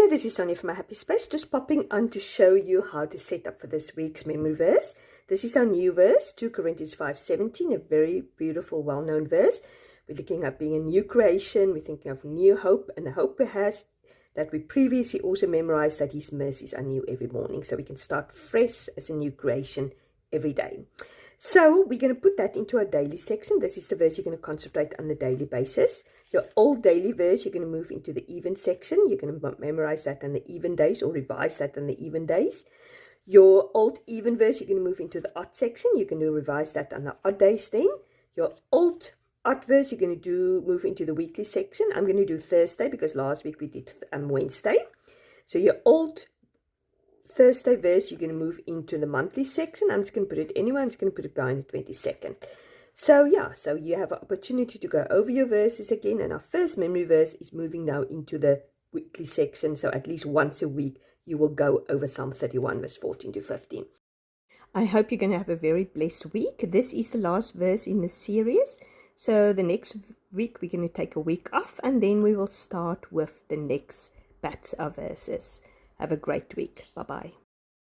Hello, this is Sonia from My Happy Space, just popping on to show you how to set up for this week's memory verse. This is our new verse, 2 Corinthians 5:17, a very beautiful, well-known verse. We're looking at being a new creation, we're thinking of new hope, and the hope it has that we previously also memorized that His mercies are new every morning, so we can start fresh as a new creation every day. So we're going to put that into our daily section. This is the verse you're going to concentrate on the daily basis. Your old daily verse, you're going to move into the even section. You're going to memorize that on the even days or revise that on the even days. Your old even verse, you're going to move into the odd section. You're going to revise that on the odd days then. Your old odd verse, you're going to move into the weekly section. I'm going to do Thursday because last week we did Wednesday. So your old Thursday verse, you're going to move into the monthly section. I'm just going to put it anyway. I'm just going to put it behind the 22nd. So yeah, so you have an opportunity to go over your verses again. And our first memory verse is moving now into the weekly section. So at least once a week, you will go over Psalm 31, verse 14 to 15. I hope you're going to have a very blessed week. This is the last verse in the series. So the next week, we're going to take a week off. And then we will start with the next batch of verses. Have a great week. Bye-bye.